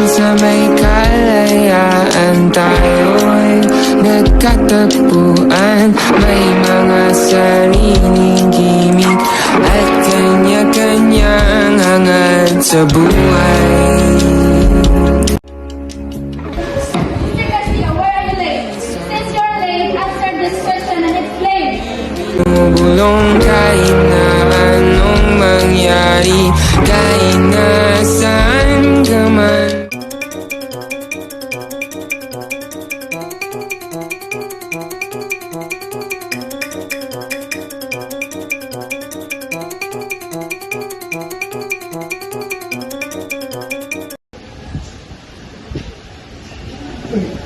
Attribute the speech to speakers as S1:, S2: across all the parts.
S1: sa may kalayaan tayo'y nagkatagpuan. May mga sariling gimik at kanya-kanyang hangad sa buhay. Bulong kahit na anong mangyari, kahit nasaan ka man.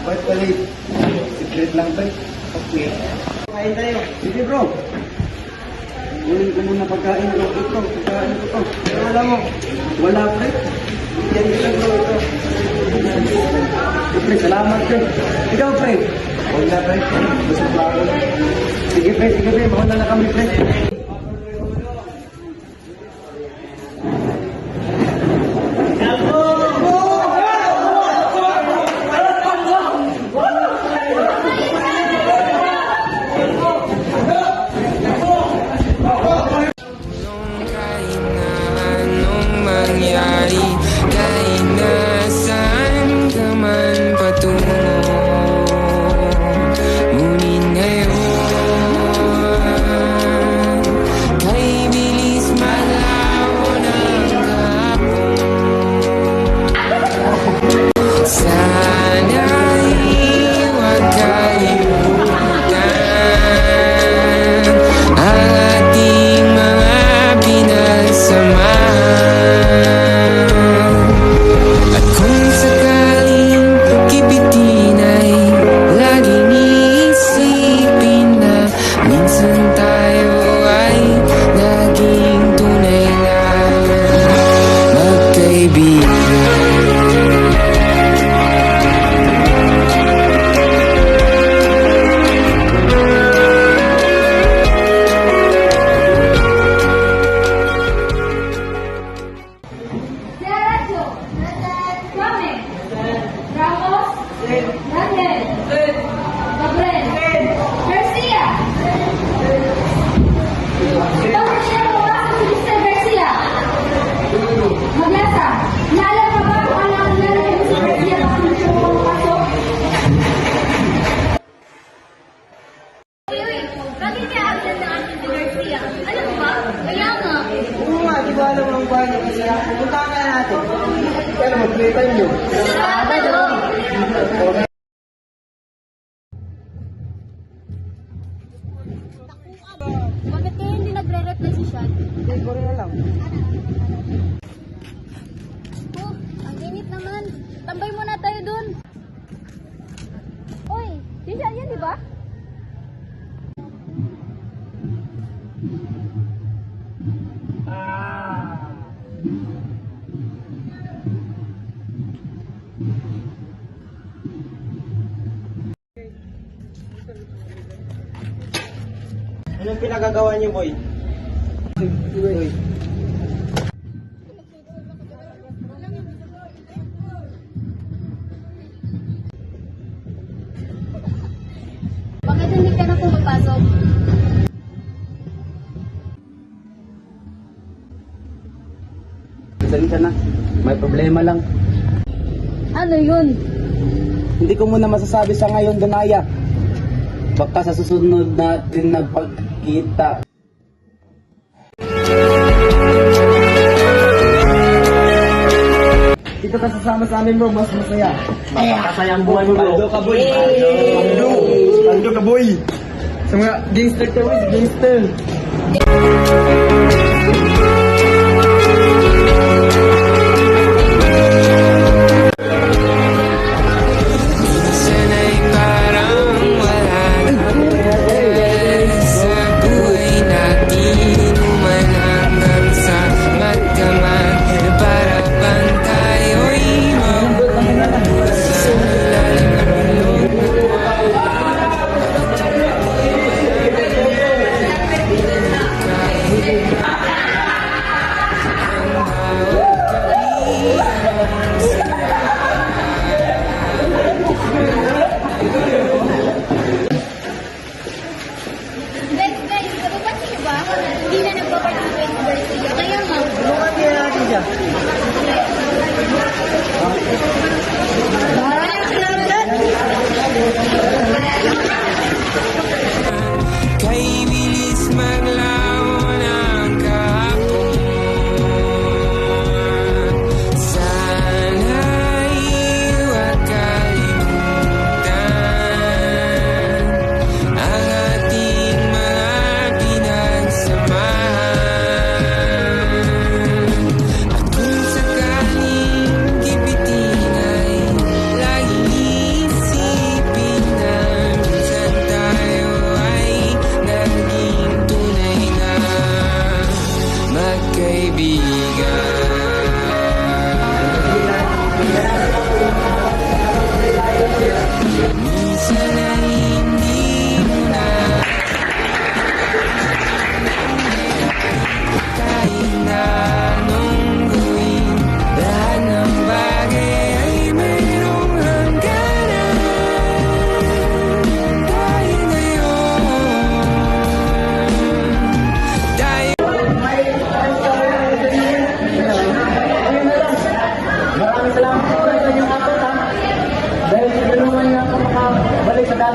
S2: Ba't pala secret lang tayo? Okay. Kain tayo. Sige bro. Kunin ko muna pagkain bro. Ito, pagkain ko to. Pero alam mo, wala pre. Yan ito bro, ito. Pre, salamat pre. Ikaw pre. Huwag na pre. Busog pa ako. Sige pre, mauna na kami pre. Kahit nasaan ka man patungo, ngunit ngayon kay bilis malaw ng hapon. Sana'y huwag kalimutan ang ating mga pinagsamahan. Alam mo ang bahay niyo kasi pupunta ka na natin. Pero mag-playtime nyo.
S3: Sabado! Bakit kayo hindi nagre-reply si Sean?
S2: Hindi ko rin alam.
S3: Oh, ang init naman. Tambay muna tayo dun. Oy, si Sean yan, di ba?
S2: Anong pinagagawa niyo, boy? Boy.
S3: Bakit hindi ka na pumapasok?
S2: Pasensya na. May problema lang.
S3: Ano yun?
S2: Hindi ko muna masasabi sa ngayon, Donaya. Baka sa susunod natin na pagkita. Dito ka sasama sa amin bro, mas masaya. Makakasaya ang buhay mo bro. Paldo ka boy. Paldo ka boy. Sa mga gangster ka boy, gangster.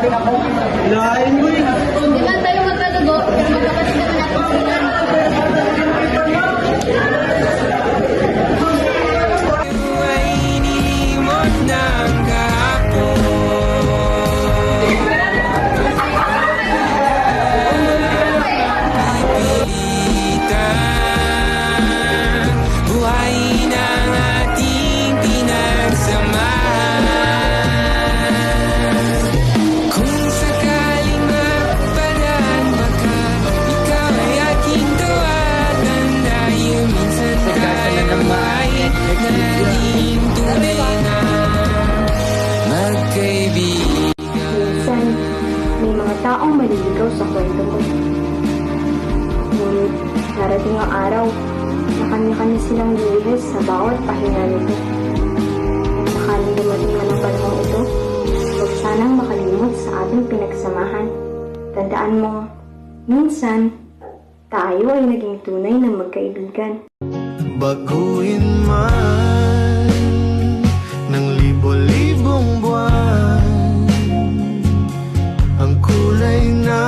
S2: Lain mo eh.
S3: Di ba tayo magkadugo, pero magkapatid naman natin sila.
S1: Ay inilimot ng kahapon. Pipilitan buhayin ang ating pinagsamahan. Kung sakaling mapalaan, baka ikaw ay aking tuwatan. Dahil minsan tayo ay naging tunay na magkaibigan.
S4: Minsan, may mga taong maliligaw sa kwento mo. Ngunit, darating ang araw na kanya-kanya silang lihis sa bawat pahinga nito. At sakaling dumating man ang panahong ito, huwag sanang makalimot sa ating pinagsamahan. Tandaan mo, minsan, tayo ay naging tunay na magkaibigan.
S5: Baguhin man ng libo-libong buwan ang kulay na